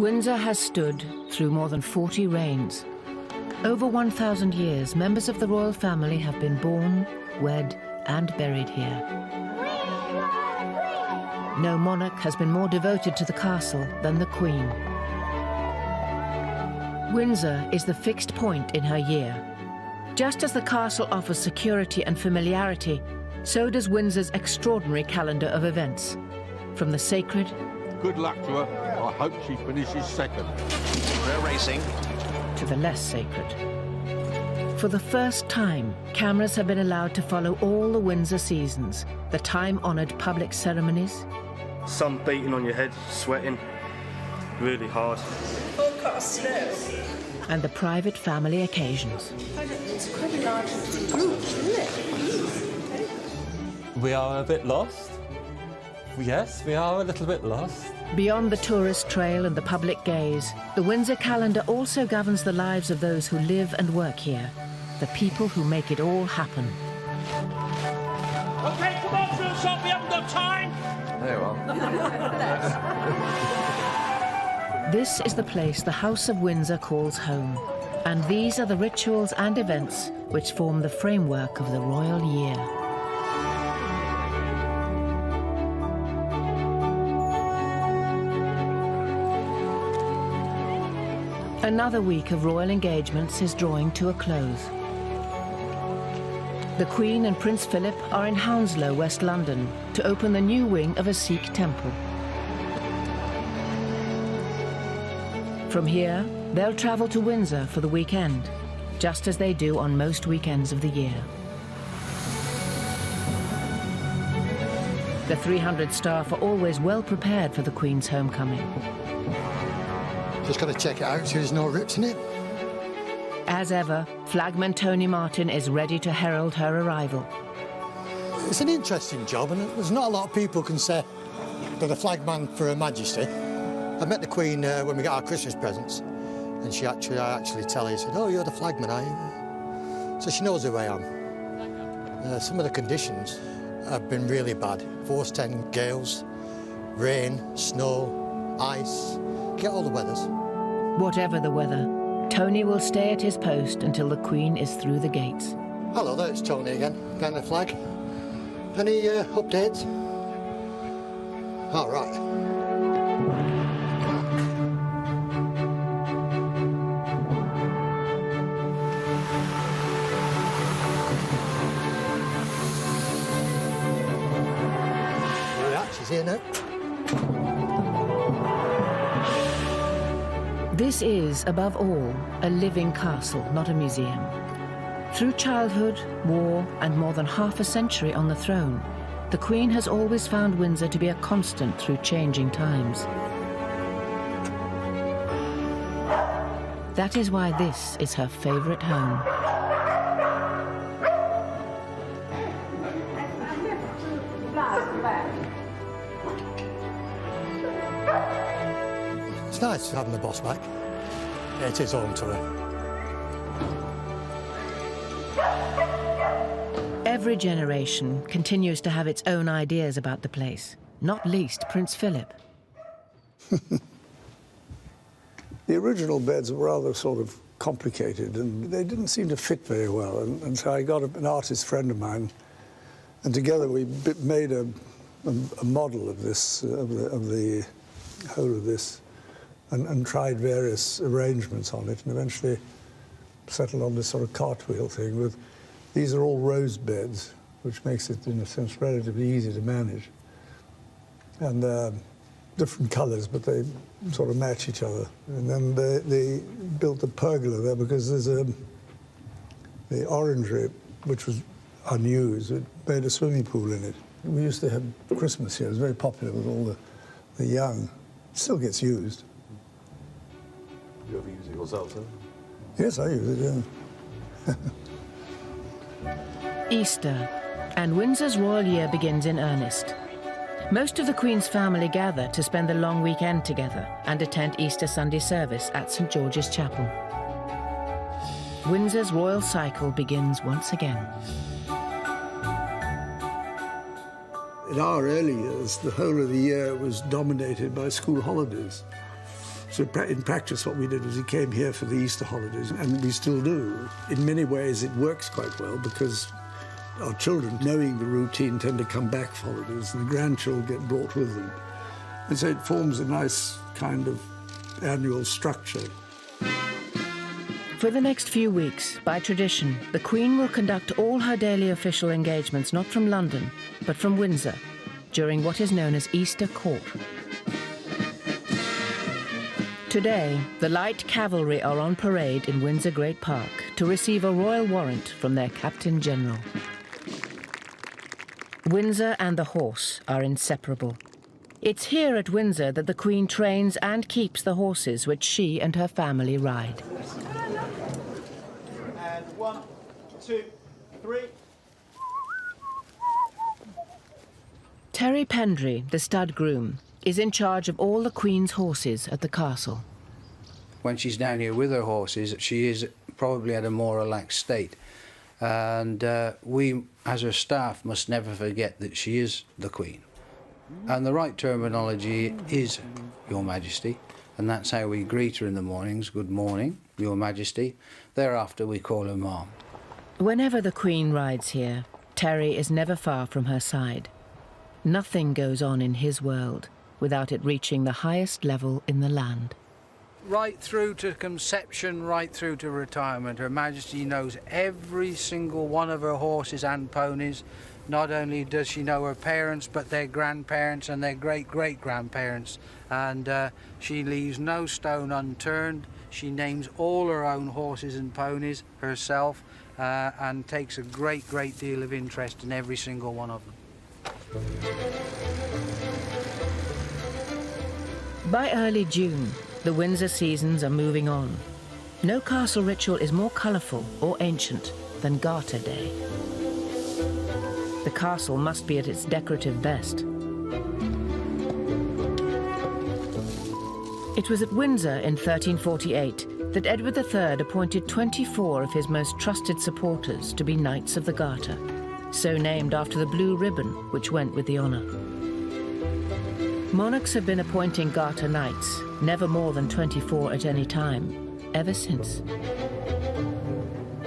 Windsor has stood through more than 40 reigns. Over 1,000 years, members of the royal family have been born, wed, and buried here. No monarch has been more devoted to the castle than the Queen. Windsor is the fixed point in her year. Just as the castle offers security and familiarity, so does Windsor's extraordinary calendar of events. From the sacred... Good luck to her. I hope she finishes second. We're racing. ...to the less sacred. For the first time, cameras have been allowed to follow all the Windsor seasons, the time-honoured public ceremonies. Sun beating on your head, sweating, really hard. And the private family occasions. It's quite a large group, isn't it? We are a bit lost. Yes, we are a little bit lost. Beyond the tourist trail and the public gaze, the Windsor calendar also governs the lives of those who live and work here, the people who make it all happen. OK, come on, Philsop, we haven't got time. There you are. This is the place the House of Windsor calls home, and these are the rituals and events which form the framework of the royal year. Another week of royal engagements is drawing to a close. The Queen and Prince Philip are in Hounslow, West London, to open the new wing of a Sikh temple. From here, they'll travel to Windsor for the weekend, just as they do on most weekends of the year. The 300 staff are always well prepared for the Queen's homecoming. Just got to check it out so there's no rips in it. As ever, Flagman Tony Martin is ready to herald her arrival. It's an interesting job, and there's not a lot of people can say they're the flagman for Her Majesty. I met the Queen when we got our Christmas presents, and I actually tell her, she said, "Oh, you're the flagman, are you?" So she knows who I am. Some of the conditions have been really bad. Force 10 gales, rain, snow, ice, get all the weathers. Whatever the weather, Tony will stay at his post until the Queen is through the gates. Hello there, it's Tony again, down the flag. Any updates? All right. She's here now. This is, above all, a living castle, not a museum. Through childhood, war, and more than half a century on the throne, the Queen has always found Windsor to be a constant through changing times. That is why this is her favourite home. It's nice having the boss back. It is home to her. Every generation continues to have its own ideas about the place, not least Prince Philip. The original beds were rather sort of complicated, and they didn't seem to fit very well. And so I got an artist friend of mine, and together we made a model of this, of the whole of this, and tried various arrangements on it, and eventually settled on this sort of cartwheel thing with, these are all rose beds, which makes it, in a sense, relatively easy to manage. And different colours, but they sort of match each other. And then they built a pergola there because there's the orangery, which was unused, it made a swimming pool in it. We used to have Christmas here. It was very popular with all the young. It still gets used. You ever use it yourself, sir? Yes, I use it, yeah. Easter, and Windsor's royal year begins in earnest. Most of the Queen's family gather to spend the long weekend together and attend Easter Sunday service at St George's Chapel. Windsor's royal cycle begins once again. In our early years, the whole of the year was dominated by school holidays. So in practice, what we did was he came here for the Easter holidays, and we still do. In many ways, it works quite well because our children, knowing the routine, tend to come back for holidays, and the grandchildren get brought with them. And so it forms a nice kind of annual structure. For the next few weeks, by tradition, the Queen will conduct all her daily official engagements not from London, but from Windsor, during what is known as Easter Court. Today, the light cavalry are on parade in Windsor Great Park to receive a royal warrant from their Captain General. Windsor and the horse are inseparable. It's here at Windsor that the Queen trains and keeps the horses which she and her family ride. And 1, 2, 3. Terry Pendry, the stud groom, is in charge of all the Queen's horses at the castle. When she's down here with her horses, she is probably at a more relaxed state. And we, as her staff, must never forget that she is the Queen. And the right terminology is Your Majesty, and that's how we greet her in the mornings. Good morning, Your Majesty. Thereafter, we call her Mom. Whenever the Queen rides here, Terry is never far from her side. Nothing goes on in his world without it reaching the highest level in the land. Right through to conception, right through to retirement, Her Majesty knows every single one of her horses and ponies. Not only does she know her parents, but their grandparents and their great-great-grandparents. And she leaves no stone unturned. She names all her own horses and ponies herself and takes a great deal of interest in every single one of them. By early June, the Windsor seasons are moving on. No castle ritual is more colourful or ancient than Garter Day. The castle must be at its decorative best. It was at Windsor in 1348 that Edward III appointed 24 of his most trusted supporters to be Knights of the Garter, so named after the blue ribbon which went with the honour. Monarchs have been appointing Garter Knights, never more than 24 at any time, ever since.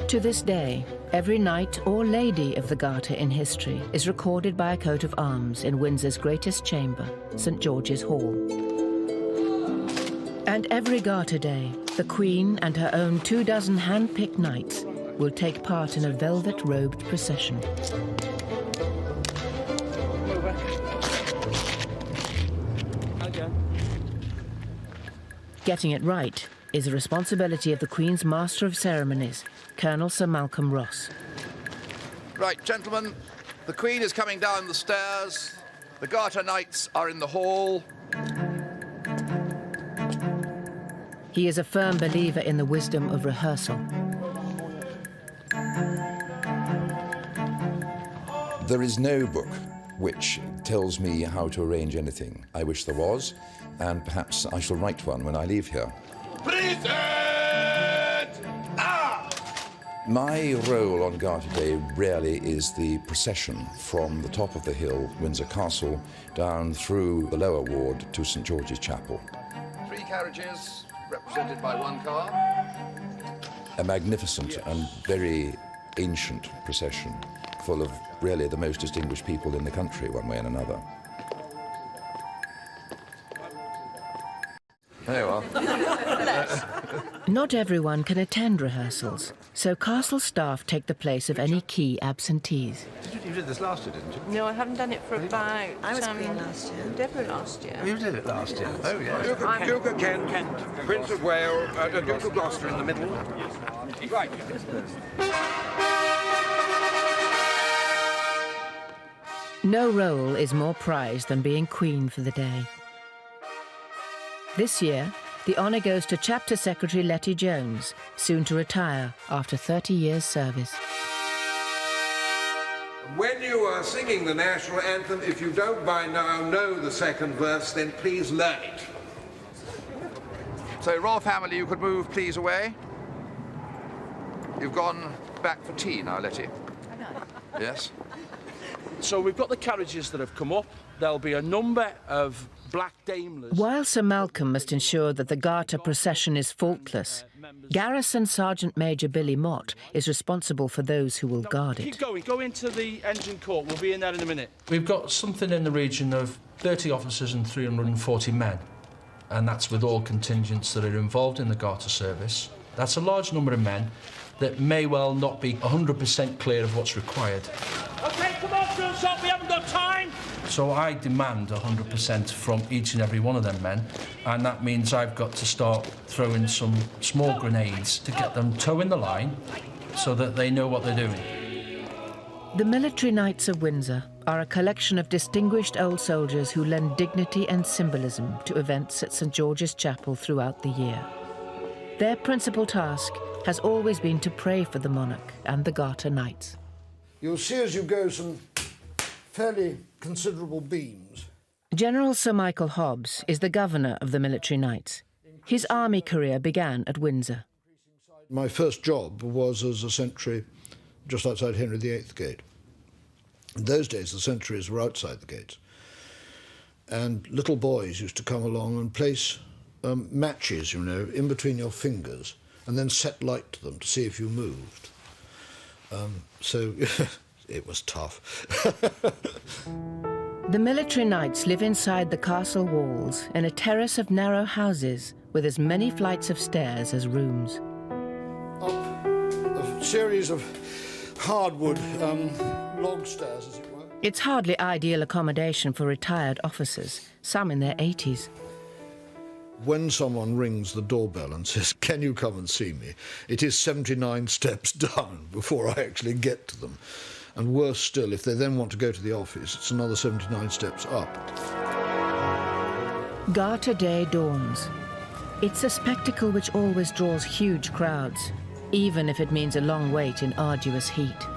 To this day, every knight or lady of the Garter in history is recorded by a coat of arms in Windsor's greatest chamber, St George's Hall. And every Garter Day, the Queen and her own 24 hand-picked knights will take part in a velvet-robed procession. Getting it right is the responsibility of the Queen's Master of Ceremonies, Colonel Sir Malcolm Ross. Right, gentlemen, the Queen is coming down the stairs. The Garter Knights are in the hall. He is a firm believer in the wisdom of rehearsal. There is no book which tells me how to arrange anything. I wish there was, and perhaps I shall write one when I leave here. Present! My role on Garter Day really is the procession from the top of the hill, Windsor Castle, down through the lower ward to St George's Chapel. 3 carriages, represented by 1 car. A magnificent and very ancient procession, full of really the most distinguished people in the country, one way and another. There you are. Not everyone can attend rehearsals, so castle staff take the place of any key absentees. You did this last year, didn't you? No, I haven't done it for about... I was Queen last year. Deborah last year. You did it last year? Oh, yeah. Duke of Kent, Prince of Wales, Duke of Gloucester in the middle. Right. No role is more prized than being Queen for the day. This year, the honour goes to Chapter Secretary Letty Jones, soon to retire after 30 years' service. When you are singing the national anthem, if you don't by now know the second verse, then please learn it. So, Royal Family, you could move, please, away. You've gone back for tea now, Letty. Yes? So we've got the carriages that have come up. There'll be a number of Black Daimlers. While Sir Malcolm must ensure that the Garter procession is faultless, Garrison Sergeant Major Billy Mott is responsible for those who will guard Keep it. going. Go into the engine court. We'll be in there in a minute. We've got something in the region of 30 officers and 340 men, and that's with all contingents that are involved in the Garter service. That's a large number of men that may well not be 100% clear of what's required. OK, come on, drill shot. We haven't got time. So I demand 100% from each and every one of them men, and that means I've got to start throwing some small grenades to get them toeing the line so that they know what they're doing. The Military Knights of Windsor are a collection of distinguished old soldiers who lend dignity and symbolism to events at St George's Chapel throughout the year. Their principal task has always been to pray for the monarch and the Garter Knights. You'll see as you go some fairly considerable beams. General Sir Michael Hobbs is the governor of the Military Knights. His army career began at Windsor. My first job was as a sentry just outside Henry VIII Gate. In those days, the sentries were outside the gates. And little boys used to come along and place matches, you know, in between your fingers and then set light to them to see if you moved. So it was tough. The Military Knights live inside the castle walls in a terrace of narrow houses with as many flights of stairs as rooms. Up a series of hardwood log stairs, as it were. It's hardly ideal accommodation for retired officers, some in their 80s. When someone rings the doorbell and says, "Can you come and see me?" it is 79 steps down before I actually get to them. And worse still, if they then want to go to the office, it's another 79 steps up. Garter Day dawns. It's a spectacle which always draws huge crowds, even if it means a long wait in arduous heat.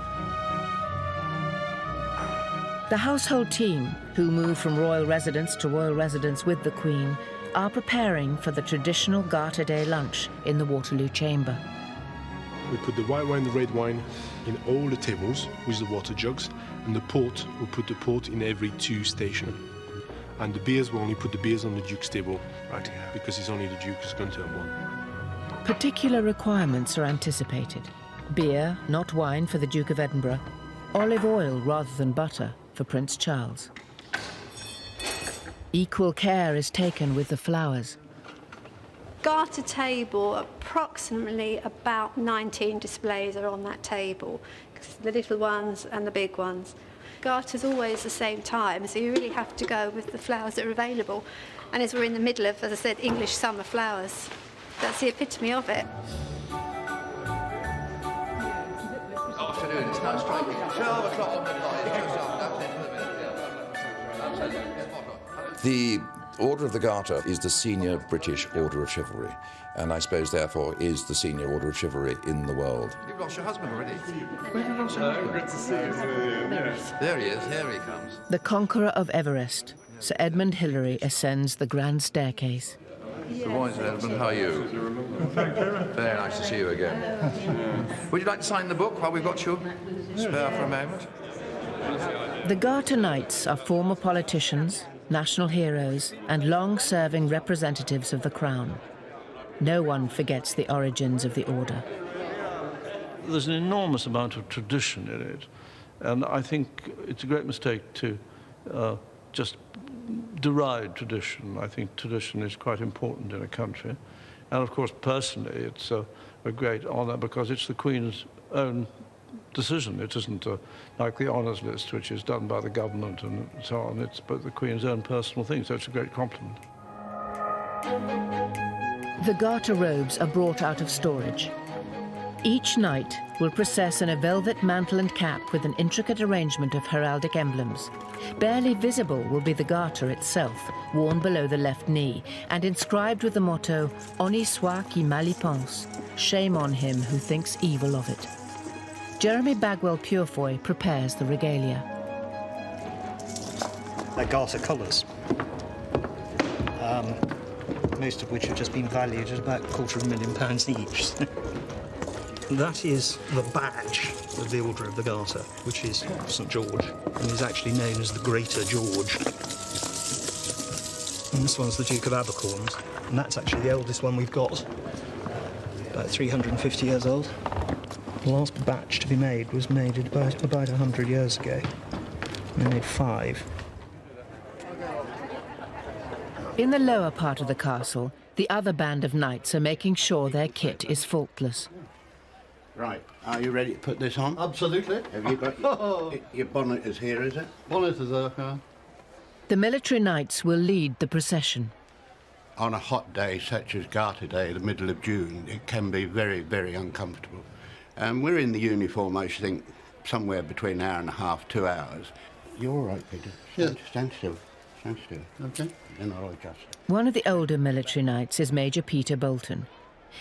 The household team, who move from royal residence to royal residence with the Queen, are preparing for the traditional Garter Day lunch in the Waterloo Chamber. We put the white wine, the red wine in all the tables with the water jugs, and the port, we put the port in every 2 stations. And the beers, we only put the beers on the Duke's table, right here, because it's only the Duke who's going to have one. Particular requirements are anticipated. Beer, not wine, for the Duke of Edinburgh. Olive oil rather than butter for Prince Charles. Equal care is taken with the flowers. Garter table, approximately about 19 displays are on that table, the little ones and the big ones. Garter's always the same time, so you really have to go with the flowers that are available. And as we're in the middle of, as I said, English summer flowers, that's the epitome of it. Afternoon, it's now striking 12 o'clock on the dot. The Order of the Garter is the senior British Order of Chivalry, and I suppose, therefore, is the senior Order of Chivalry in the world. You've lost your husband already? Where have you lost your husband? Good to see you. There he is, here he comes. The conqueror of Everest, Sir Edmund Hillary, ascends the grand staircase. Good morning, Sir Edmund. How are you? Very nice to see you again. Would you like to sign the book while we've got you spare for a moment? The Garter Knights are former politicians, national heroes, and long-serving representatives of the Crown. No one forgets the origins of the order. There's an enormous amount of tradition in it, and I think it's a great mistake to just deride tradition. I think tradition is quite important in a country. And of course, personally, it's a great honour because it's the Queen's own decision. It isn't like the honours list, which is done by the government and so on. It's but the Queen's own personal thing, so it's a great compliment. The Garter robes are brought out of storage. Each knight will process in a velvet mantle and cap with an intricate arrangement of heraldic emblems. Barely visible will be the garter itself, worn below the left knee, and inscribed with the motto, Honi soit qui mal y pense, shame on him who thinks evil of it. Jeremy Bagwell Purefoy prepares the regalia. They're Garter colours, most of which have just been valued at about £250,000 each. That is the badge of the Order of the Garter, which is St George, and is actually known as the Greater George. And this one's the Duke of Abercorn's, and that's actually the oldest one we've got, about 350 years old. The last batch to be made was made about 100 years ago. They made 5. In the lower part of the castle, the other band of knights are making sure their kit is faultless. Right, are you ready to put this on? Absolutely. Have you got your bonnet is here, is it? Bonnet is there, yeah. The military knights will lead the procession. On a hot day such as Garter Day, the middle of June, it can be very, very uncomfortable. We're in the uniform, I should think, somewhere between an hour and a half, 2 hours. You're all right, Peter. Stand still. Stand still. Okay. Then I'll adjust. One of the older military knights is Major Peter Bolton.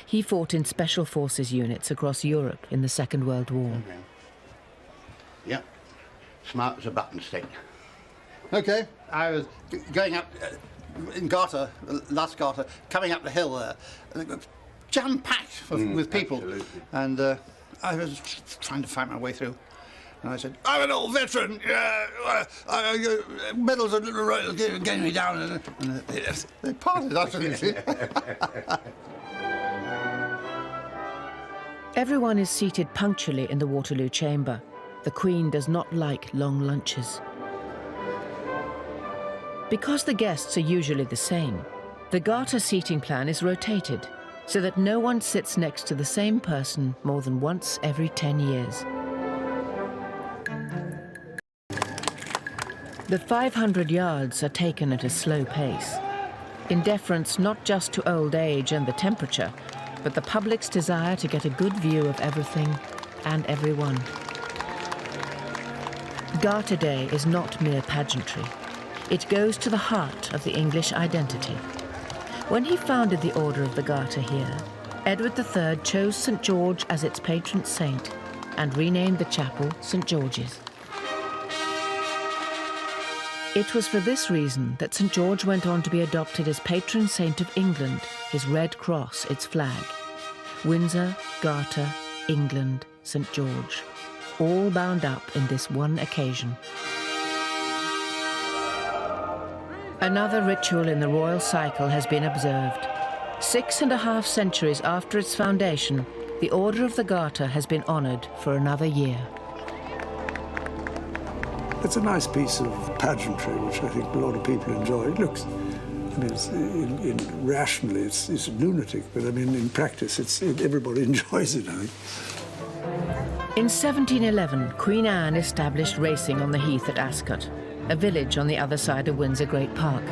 He fought in Special Forces units across Europe in the Second World War. Okay. Yep. Smart as a button stick. Okay, I was going up in Garter, last Garter, coming up the hill there, jam-packed with people. Absolutely. And I was trying to find my way through. And I said, I'm an old veteran, medals are getting me down. And they parted after this. Everyone is seated punctually in the Waterloo chamber. The Queen does not like long lunches. Because the guests are usually the same, the Garter seating plan is rotated so that no one sits next to the same person more than once every 10 years. The 500 yards are taken at a slow pace, in deference not just to old age and the temperature, but the public's desire to get a good view of everything and everyone. Garter Day is not mere pageantry. It goes to the heart of the English identity. When he founded the Order of the Garter here, Edward III chose St. George as its patron saint and renamed the chapel St. George's. It was for this reason that St. George went on to be adopted as patron saint of England, his red cross its flag. Windsor, Garter, England, St. George, all bound up in this one occasion. Another ritual in the royal cycle has been observed. 6.5 centuries after its foundation, the Order of the Garter has been honoured for another year. It's a nice piece of pageantry, which I think a lot of people enjoy. It looks, I mean, rationally, it's lunatic, but I mean, in practice, everybody enjoys it, I think. In 1711, Queen Anne established racing on the heath at Ascot, a village on the other side of Windsor Great Park.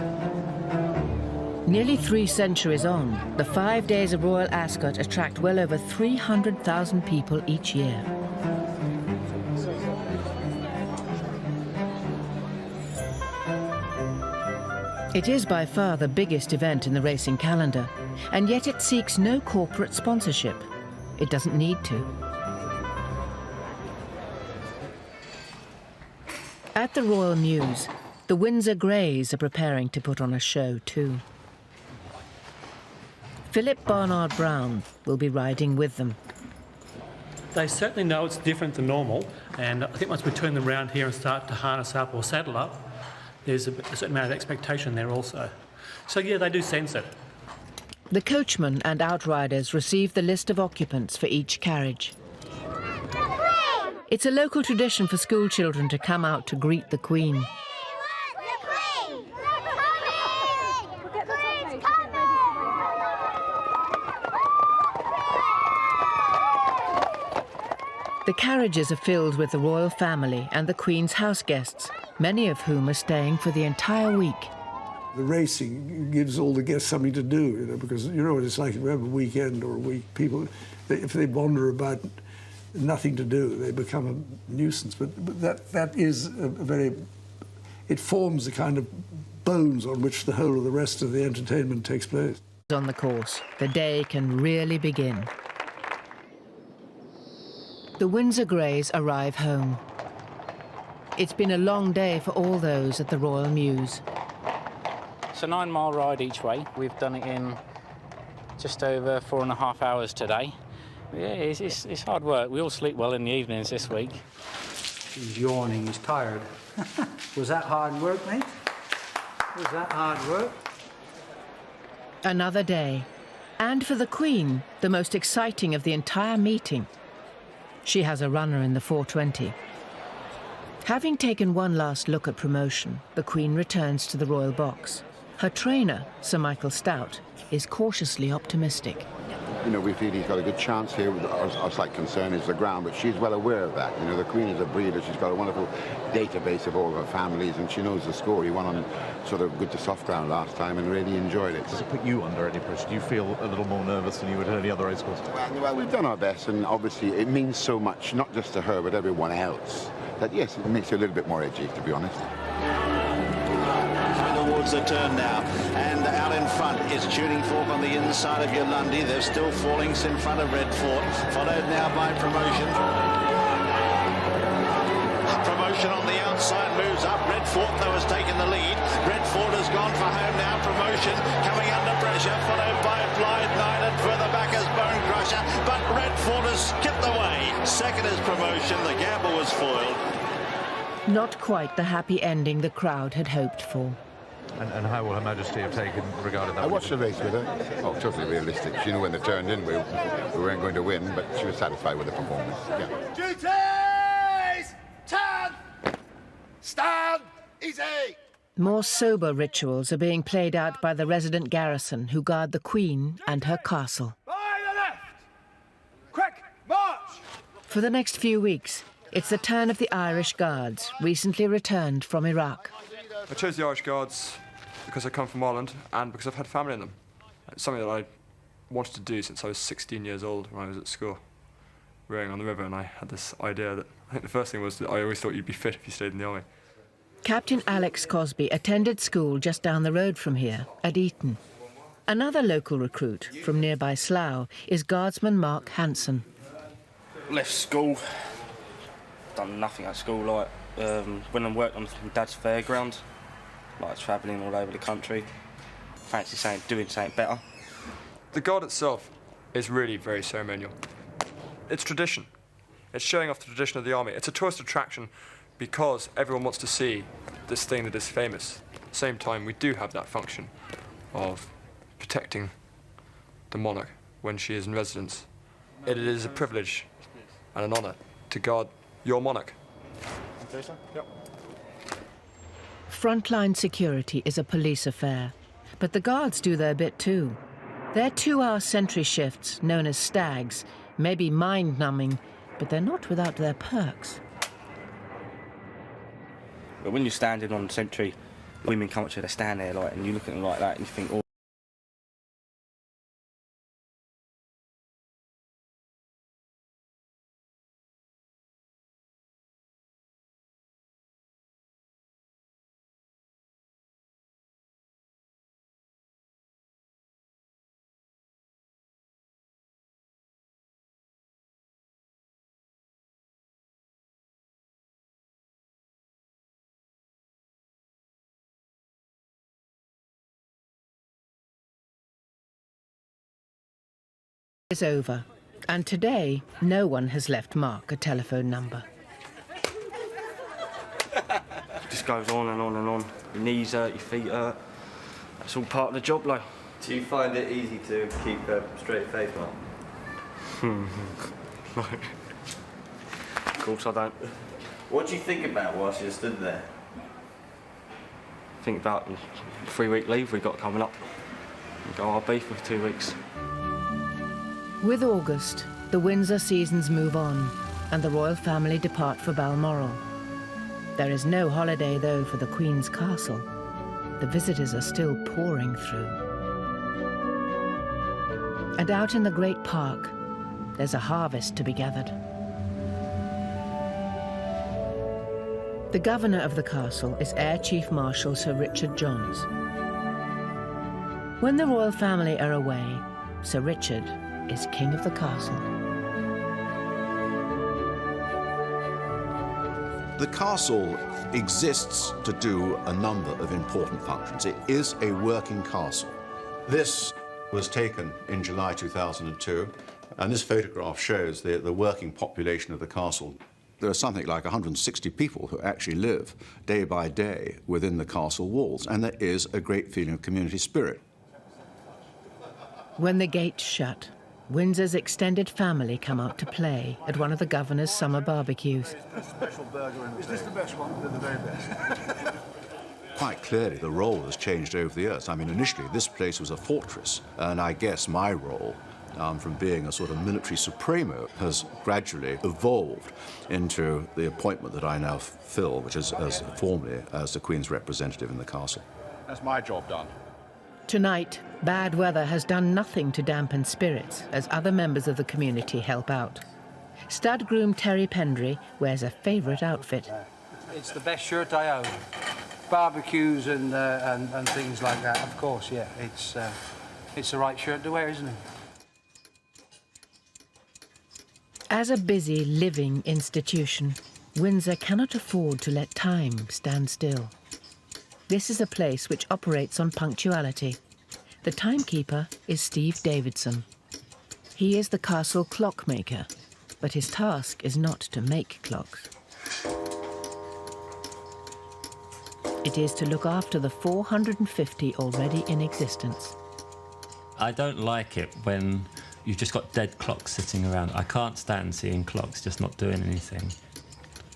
Nearly 3 centuries on, the 5 days of Royal Ascot attract well over 300,000 people each year. It is by far the biggest event in the racing calendar, and yet it seeks no corporate sponsorship. It doesn't need to. At the Royal Mews, the Windsor Greys are preparing to put on a show too. Philip Barnard Brown will be riding with them. They certainly know it's different than normal, and I think once we turn them around here and start to harness up or saddle up, there's a certain amount of expectation there also. So yeah, they do sense it. The coachman and outriders receive the list of occupants for each carriage. It's a local tradition for school children to come out to greet the Queen. The carriages are filled with the royal family and the Queen's house guests, many of whom are staying for the entire week. The racing gives all the guests something to do, you know, because you know what it's like if you have a weekend or a week. People, if they wander about, nothing to do, they become a nuisance. But that is a very, it forms the kind of bones on which the whole of the rest of the entertainment takes place. On the course, the day can really begin. The Windsor Greys arrive home. It's been a long day for all those at the Royal Mews. It's a 9-mile ride each way. We've done it in just over 4.5 hours today. Yeah, it's hard work. We all sleep well in the evenings this week. He's yawning, he's tired. Was that hard work, mate? Was that hard work? Another day. And for the Queen, the most exciting of the entire meeting. She has a runner in the 420. Having taken one last look at promotion, the Queen returns to the royal box. Her trainer, Sir Michael Stout, is cautiously optimistic. You know, we feel he's got a good chance here. Our slight concern is the ground, but she's well aware of that. You know, the Queen is a breeder. She's got a wonderful database of all her families, and she knows the score. He won on sort of good to soft ground last time and really enjoyed it. Does it put you under any pressure? Do you feel a little more nervous than you would any other race course? Well, we've done our best, and obviously it means so much, not just to her, but everyone else, that yes, it makes you a little bit more edgy, to be honest. Towards the turn now, and out in front is Tuning Fork on the inside of Yolandi. They're still falling in front of Red Fort, followed now by Promotion. Promotion on the outside moves up. Red Fort, though, has taken the lead. Red Fort has gone for home now. Promotion coming under pressure, followed by Blythe Knight, and further back is Bone Crusher, but Red Fort has skipped away. Second is Promotion. The gamble was foiled. Not quite the happy ending the crowd had hoped for. And how will Her Majesty have taken regarding that? I watched the race with her. Oh, totally realistic. She knew when they turned in we weren't going to win, but she was satisfied with the performance. Yeah. Duties! Turn! Stand! Easy! More sober rituals are being played out by the resident garrison who guard the Queen and her castle. By the left! Quick, march! For the next few weeks, it's the turn of the Irish Guards, recently returned from Iraq. I chose the Irish Guards because I come from Ireland and because I've had family in them. It's something that I wanted to do since I was 16 years old when I was at school, rowing on the river, and I had this idea that, I think the first thing was that I always thought you'd be fit if you stayed in the army. Captain Alex Cosby attended school just down the road from here, at Eton. Another local recruit from nearby Slough is Guardsman Mark Hanson. Left school, done nothing at school, like when I worked on Dad's fairground, like travelling all over the country. Fancy doing something better. The Guard itself is really very ceremonial. It's tradition. It's showing off the tradition of the army. It's a tourist attraction because everyone wants to see this thing that is famous. At the same time, we do have that function of protecting the monarch when she is in residence. It is a privilege and an honour to guard your monarch. Yep. Frontline security is a police affair, but the Guards do their bit too. Their 2-hour sentry shifts, known as stags, may be mind-numbing, but they're not without their perks. But when you're standing on sentry, women come up to you, they stand there like, and you look at them like that, and you think, oh. Is over, and today no one has left Mark a telephone number. It just goes on and on and on. Your knees hurt, your feet hurt. That's all part of the job, like. Do you find it easy to keep a straight face, Mark? No. Of course I don't. What do you think about whilst you stood there? Think about the 3-week leave we got coming up. We go RB for 2 weeks. With August, the Windsor seasons move on, and the royal family depart for Balmoral. There is no holiday, though, for the Queen's castle. The visitors are still pouring through. And out in the great park, there's a harvest to be gathered. The governor of the castle is Air Chief Marshal Sir Richard Johns. When the royal family are away, Sir Richard is king of the castle. The castle exists to do a number of important functions. It is a working castle. This was taken in July 2002, and this photograph shows the working population of the castle. There are something like 160 people who actually live day by day within the castle walls, and there is a great feeling of community spirit. When the gates shut, Windsor's extended family come out to play at one of the governor's summer barbecues. Is this the best one? They're the very best. Quite clearly, the role has changed over the years. I mean, initially, this place was a fortress, and I guess my role, from being a sort of military supremo, has gradually evolved into the appointment that I now fill, which is formally as the Queen's representative in the castle. That's my job done. Tonight, bad weather has done nothing to dampen spirits as other members of the community help out. Stud groom Terry Pendry wears a favourite outfit. It's the best shirt I own. Barbecues and things like that, of course, yeah. It's the right shirt to wear, isn't it? As a busy, living institution, Windsor cannot afford to let time stand still. This is a place which operates on punctuality. The timekeeper is Steve Davidson. He is the castle clockmaker, but his task is not to make clocks. It is to look after the 450 already in existence. I don't like it when you've just got dead clocks sitting around. I can't stand seeing clocks just not doing anything.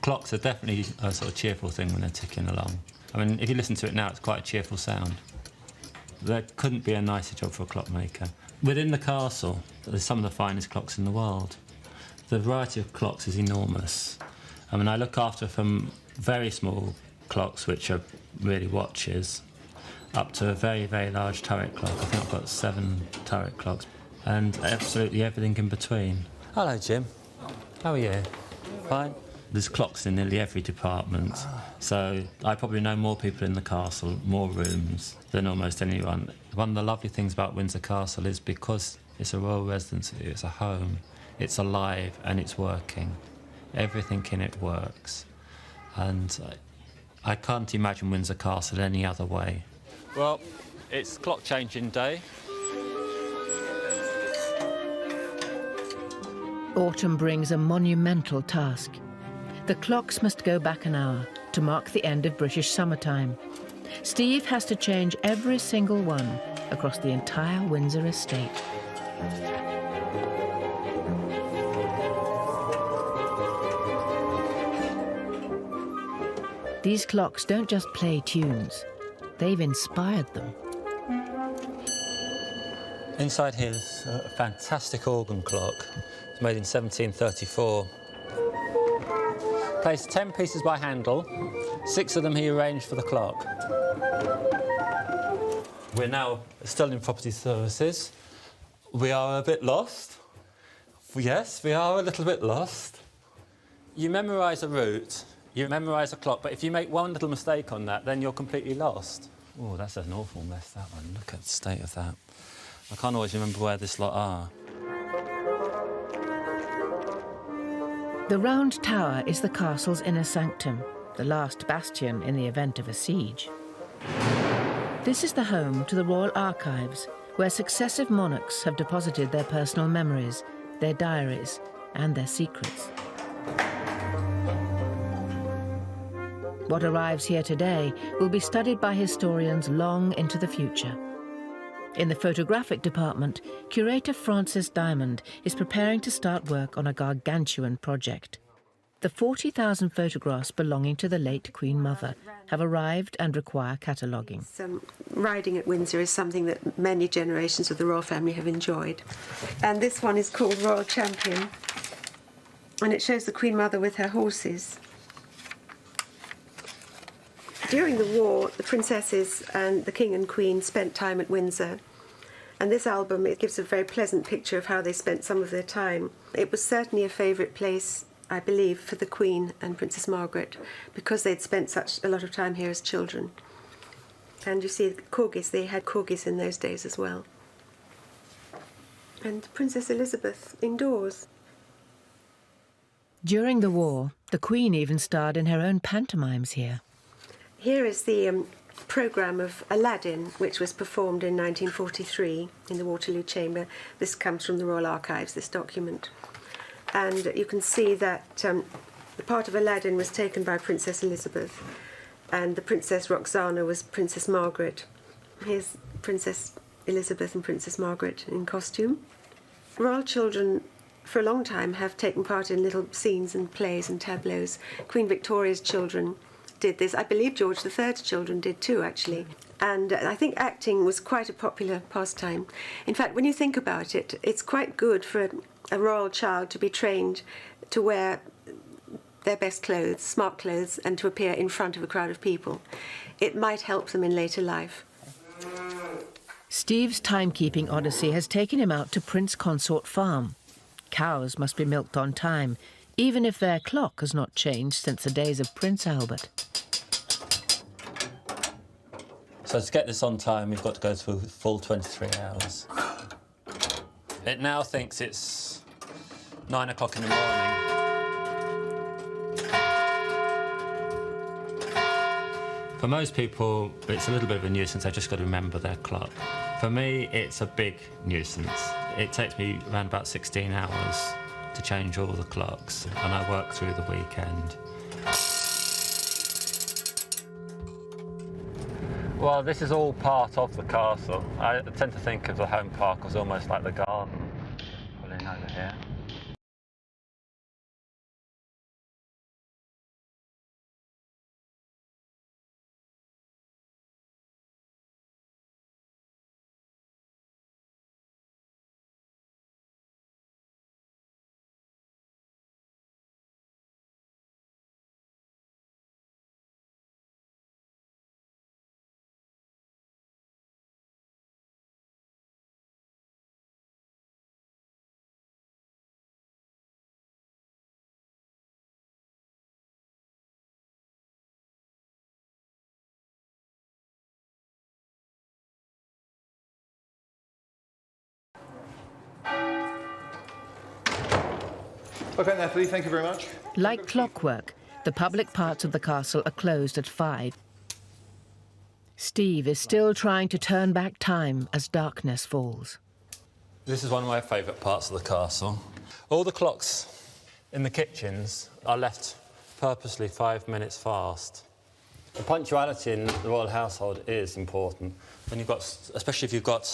Clocks are definitely a sort of cheerful thing when they're ticking along. I mean, if you listen to it now, it's quite a cheerful sound. There couldn't be a nicer job for a clockmaker. Within the castle, there's some of the finest clocks in the world. The variety of clocks is enormous. I mean, I look after from very small clocks, which are really watches, up to a very, very large turret clock. I think I've got 7 turret clocks, and absolutely everything in between. Hello, Jim. How are you? Fine. There's clocks in nearly every department, so I probably know more people in the castle, more rooms, than almost anyone. One of the lovely things about Windsor Castle is because it's a royal residence, it's a home, it's alive and it's working. Everything in it works. And I can't imagine Windsor Castle any other way. Well, it's clock changing day. Autumn brings a monumental task. The clocks must go back an hour to mark the end of British summertime. Steve has to change every single one across the entire Windsor estate. These clocks don't just play tunes, they've inspired them. Inside here is a fantastic organ clock. It's made in 1734. Plays 10 pieces by Handel. 6 of them he arranged for the clock. We're now still in property services. We are a bit lost. Yes, we are a little bit lost. You memorise a route, you memorise a clock, but if you make one little mistake on that, then you're completely lost. Oh, that's an awful mess, that one. Look at the state of that. I can't always remember where this lot are. The Round Tower is the castle's inner sanctum, the last bastion in the event of a siege. This is the home to the Royal Archives, where successive monarchs have deposited their personal memories, their diaries, and their secrets. What arrives here today will be studied by historians long into the future. In the photographic department, curator Francis Diamond is preparing to start work on a gargantuan project. The 40,000 photographs belonging to the late Queen Mother have arrived and require cataloguing. Riding at Windsor is something that many generations of the royal family have enjoyed. And this one is called Royal Champion, and it shows the Queen Mother with her horses. During the war, the princesses and the King and Queen spent time at Windsor. And this album, it gives a very pleasant picture of how they spent some of their time. It was certainly a favourite place, I believe, for the Queen and Princess Margaret, because they'd spent such a lot of time here as children. And you see corgis, they had corgis in those days as well. And Princess Elizabeth indoors. During the war, the Queen even starred in her own pantomimes here. Here is the programme of Aladdin, which was performed in 1943 in the Waterloo Chamber. This comes from the Royal Archives, this document. And you can see that the part of Aladdin was taken by Princess Elizabeth, and the Princess Roxana was Princess Margaret. Here's Princess Elizabeth and Princess Margaret in costume. Royal children for a long time have taken part in little scenes and plays and tableaux. Queen Victoria's children did this. I believe George III's children did too, actually. And I think acting was quite a popular pastime. In fact, when you think about it, it's quite good for a royal child to be trained to wear their best clothes, smart clothes, and to appear in front of a crowd of people. It might help them in later life. Steve's timekeeping odyssey has taken him out to Prince Consort Farm. Cows must be milked on time, even if their clock has not changed since the days of Prince Albert. So to get this on time, we've got to go through a full 23 hours. It now thinks it's 9 o'clock in the morning. For most people, it's a little bit of a nuisance. They've just got to remember their clock. For me, it's a big nuisance. It takes me around about 16 hours to change all the clocks, and I work through the weekend. Well, this is all part of the castle. I tend to think of the home park as almost like the garden. Pulling over here. OK, Natalie, thank you very much. Like clockwork, the public parts of the castle are closed at 5. Steve is still trying to turn back time as darkness falls. This is one of my favourite parts of the castle. All the clocks in the kitchens are left purposely 5 minutes fast. The punctuality in the royal household is important. When you've got, especially if you've got,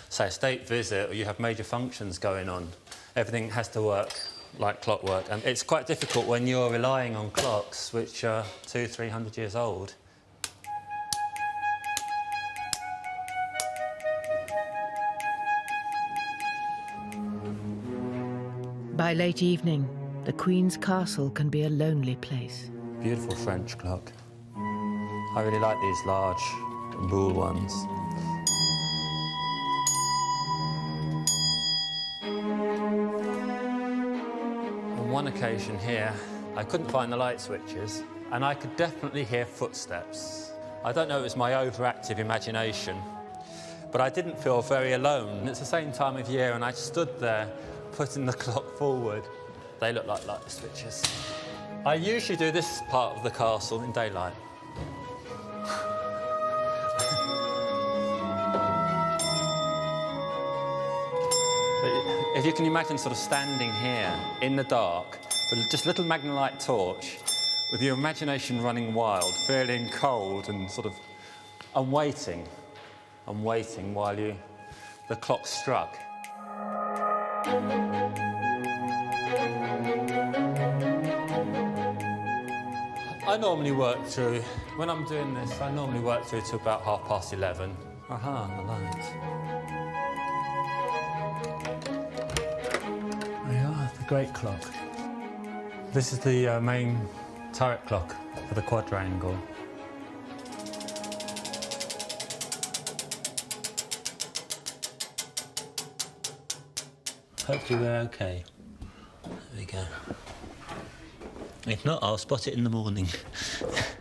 say, a state visit or you have major functions going on, everything has to work like clockwork. And it's quite difficult when you're relying on clocks which are 200-300 years old. By late evening, the Queen's castle can be a lonely place. Beautiful French clock. I really like these large Boule ones. On one occasion here, I couldn't find the light switches, and I could definitely hear footsteps. I don't know if it was my overactive imagination, but I didn't feel very alone. It's the same time of year, and I stood there putting the clock forward. They look like light switches. I usually do this part of the castle in daylight. If you can imagine sort of standing here in the dark with just a little Magnalite torch, with your imagination running wild, feeling cold and sort of... I'm waiting while the clock struck. I normally work through, when I'm doing this, I normally work through to about 11:30. Aha, the lights. There you are, the great clock. This is the main turret clock for the quadrangle. Hopefully we're okay. There we go. If not, I'll spot it in the morning.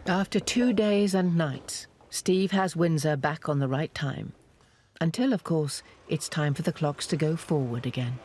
After 2 days and nights, Steve has Windsor back on the right time. Until, of course, it's time for the clocks to go forward again.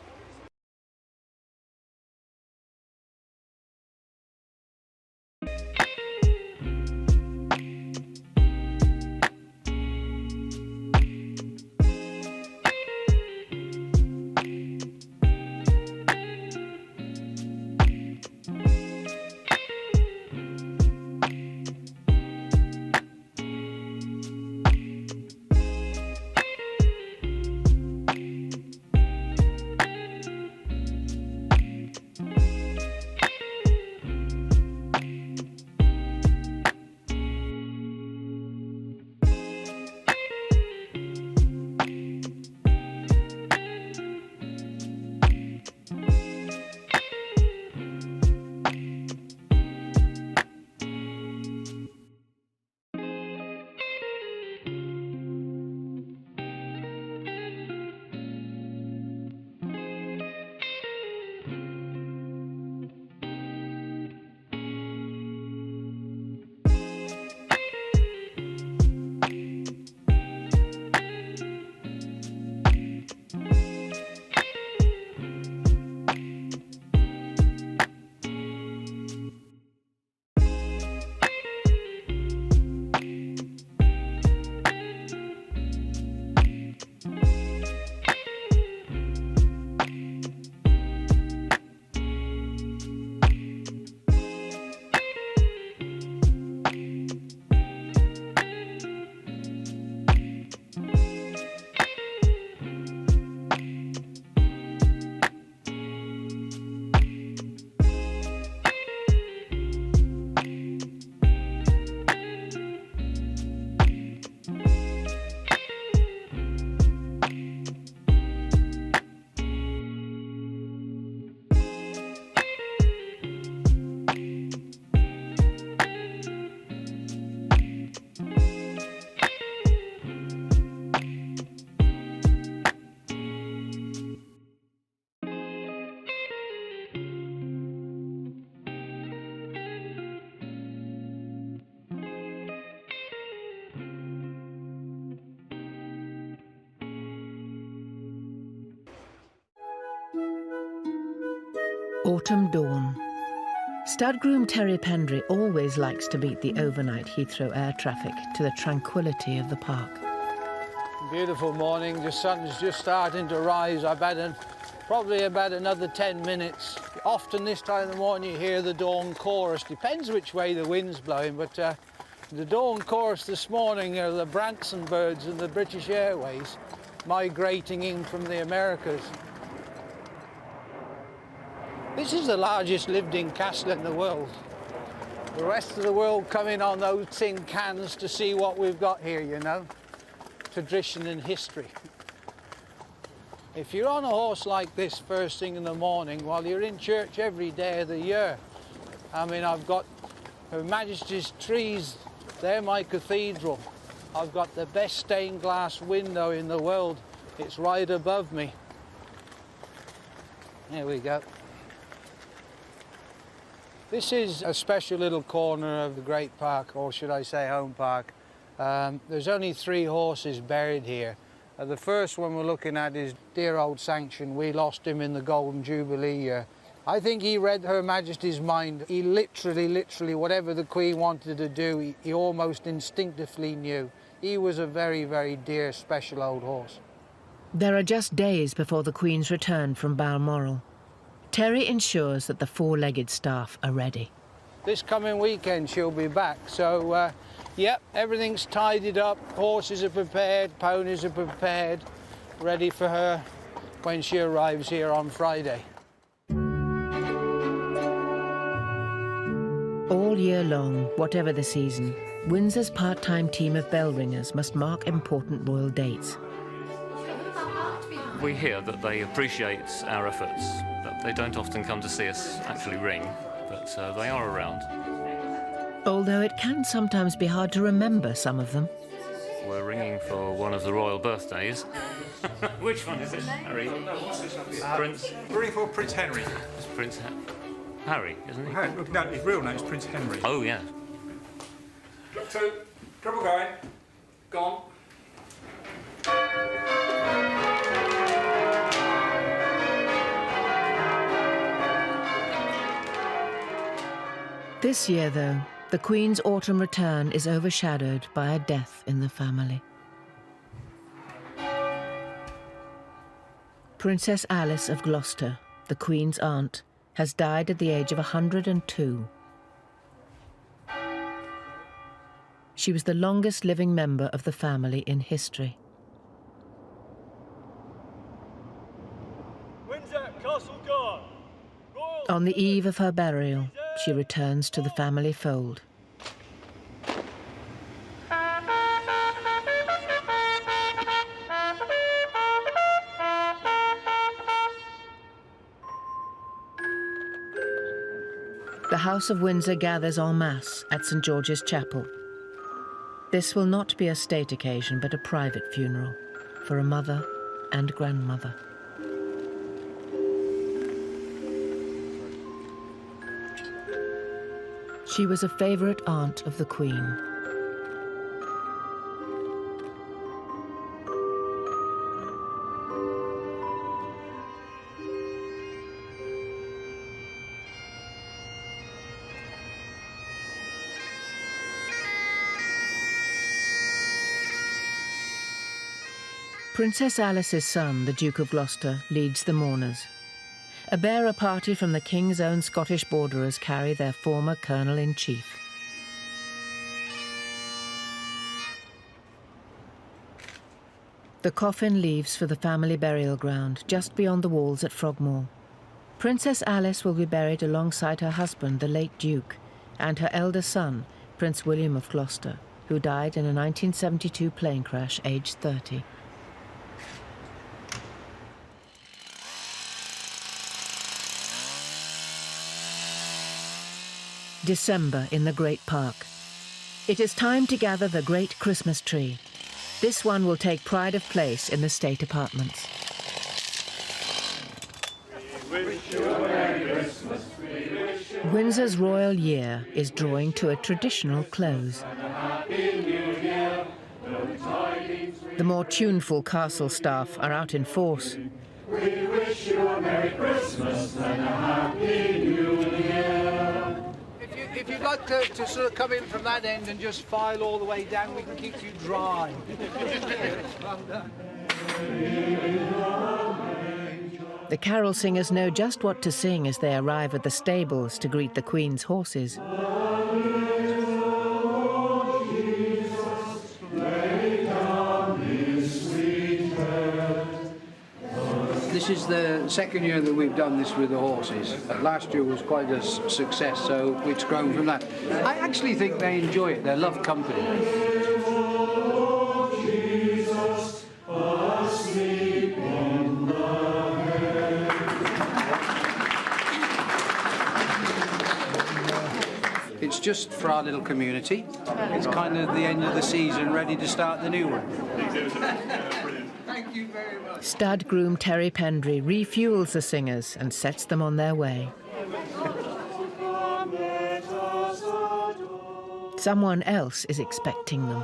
Autumn dawn. Stud groom Terry Pendry always likes to beat the overnight Heathrow air traffic to the tranquility of the park. Beautiful morning, the sun's just starting to rise. I've had probably about another 10 minutes. Often this time of the morning you hear the dawn chorus. Depends which way the wind's blowing, but the dawn chorus this morning are the Branson birds and the British Airways migrating in from the Americas. This is the largest lived-in castle in the world. The rest of the world coming on those tin cans to see what we've got here, you know. Tradition and history. If you're on a horse like this first thing in the morning, while you're in church every day of the year, I mean, I've got Her Majesty's trees, they're my cathedral. I've got the best stained glass window in the world. It's right above me. There we go. This is a special little corner of the Great Park, or should I say home park. There's only 3 horses buried here. The first one we're looking at is dear old Sanction. We lost him in the Golden Jubilee year. I think he read Her Majesty's mind. He literally, whatever the Queen wanted to do, he almost instinctively knew. He was a very, very dear, special old horse. There are just days before the Queen's return from Balmoral. Terry ensures that the 4-legged staff are ready. This coming weekend she'll be back, so yep, everything's tidied up, horses are prepared, ponies are prepared, ready for her when she arrives here on Friday. All year long, whatever the season, Windsor's part-time team of bell ringers must mark important royal dates. We hear that they appreciate our efforts, but they don't often come to see us actually ring, but they are around. Although it can sometimes be hard to remember some of them. We're ringing for one of the royal birthdays. Which one is it, Harry? Prince? We're ringing for Prince Henry. It's Prince Harry, isn't he? No, his real name is Prince Henry. Oh, yeah. Look 2, trouble going. Gone. This year, though, the Queen's autumn return is overshadowed by a death in the family. Princess Alice of Gloucester, the Queen's aunt, has died at the age of 102. She was the longest living member of the family in history. Windsor, Castle Guard. On the eve of her burial, she returns to the family fold. The House of Windsor gathers en masse at St. George's Chapel. This will not be a state occasion, but a private funeral for a mother and grandmother. She was a favourite aunt of the Queen. Princess Alice's son, the Duke of Gloucester, leads the mourners. A bearer party from the King's own Scottish borderers carry their former Colonel-in-Chief. The coffin leaves for the family burial ground just beyond the walls at Frogmore. Princess Alice will be buried alongside her husband, the late Duke, and her elder son, Prince William of Gloucester, who died in a 1972 plane crash aged 30. December in the Great Park. It is time to gather the great Christmas tree. This one will take pride of place in the state apartments. Windsor's royal year is drawing to a traditional close. The more tuneful castle staff are out in force. We wish you a Merry Christmas and a Happy New Year. If you'd like to sort of come in from that end and just file all the way down, we can keep you dry. Well done. The carol singers know just what to sing as they arrive at the stables to greet the Queen's horses. This is the second year that we've done this with the horses. Last year was quite a success, so it's grown from that. I actually think they enjoy it. They love company. It's just for our little community. It's kind of the end of the season, ready to start the new one. Thank you very much. Stud groom Terry Pendry refuels the singers and sets them on their way. Someone else is expecting them.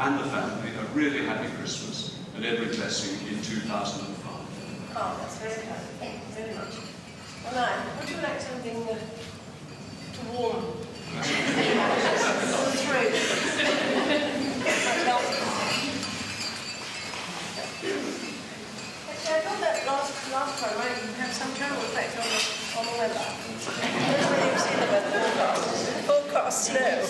and the family a really happy Christmas and every blessing in 2005. Oh, that's very kind. Thank you very much. Well, now, would you like something to warm the throat? Actually, I thought that last time might have some kind of effect on the weather. When you see the weather forecast snow.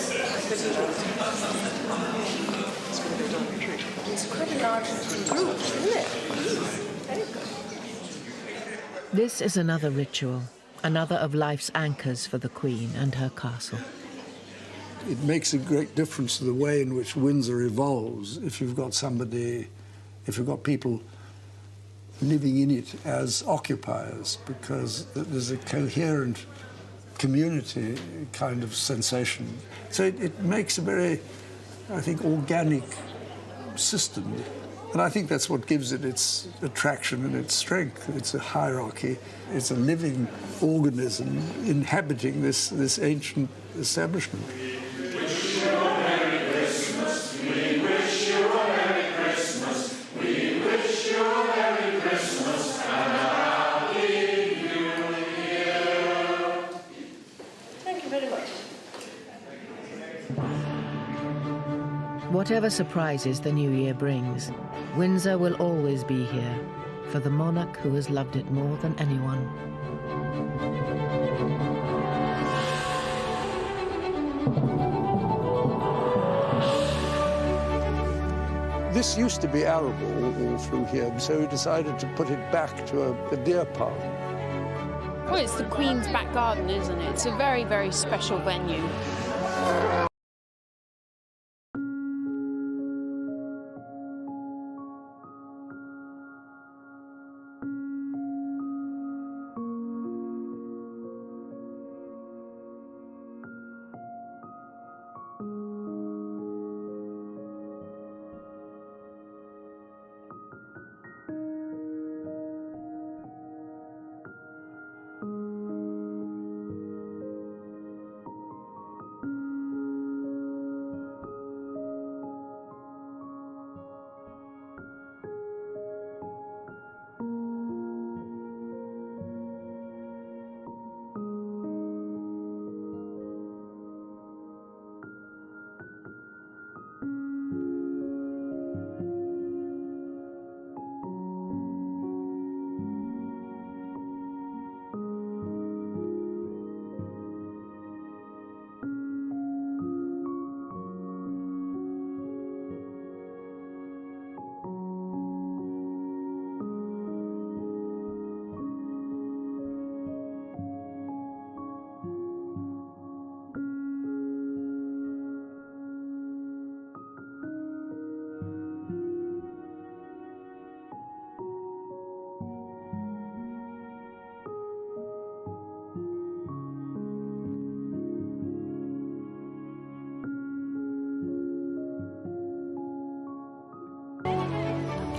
It's quite a large group, isn't it? Very good. This is another ritual, another of life's anchors for the Queen and her castle. It makes a great difference to the way in which Windsor evolves if you've got people living in it as occupiers, because there's a coherent community kind of sensation. So it makes a very, I think, organic system. And I think that's what gives it its attraction and its strength. It's a hierarchy. It's a living organism inhabiting this ancient establishment. Whatever surprises the new year brings, Windsor will always be here for the monarch who has loved it more than anyone. This used to be arable all through here, so we decided to put it back to a deer park. Well, it's the Queen's back garden, isn't it? It's a very, very special venue.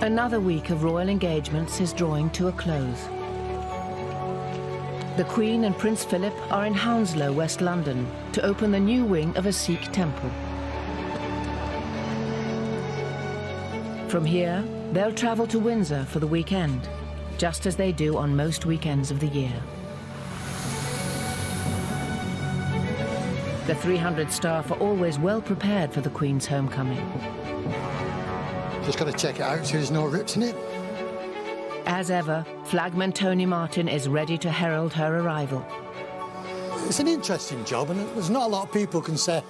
Another week of royal engagements is drawing to a close. The Queen and Prince Philip are in Hounslow, West London, to open the new wing of a Sikh temple. From here, they'll travel to Windsor for the weekend, just as they do on most weekends of the year. The 300 staff are always well prepared for the Queen's homecoming. Just got to check it out so there's no rips in it. As ever, Flagman Tony Martin is ready to herald her arrival. It's an interesting job, and there's not a lot of people can say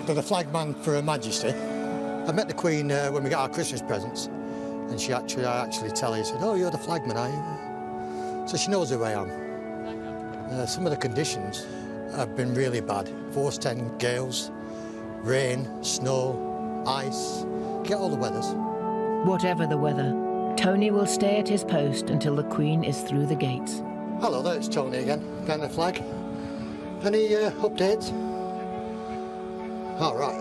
they're the flagman for Her Majesty. I met the Queen when we got our Christmas presents, and I actually tell her, she said, "Oh, you're the flagman, are you?" So she knows who I am. Some of the conditions have been really bad. Force 10 gales, rain, snow, ice, get all the weathers. Whatever the weather, Tony will stay at his post until the Queen is through the gates. Hello there, it's Tony again, down the flag. Any updates? All right.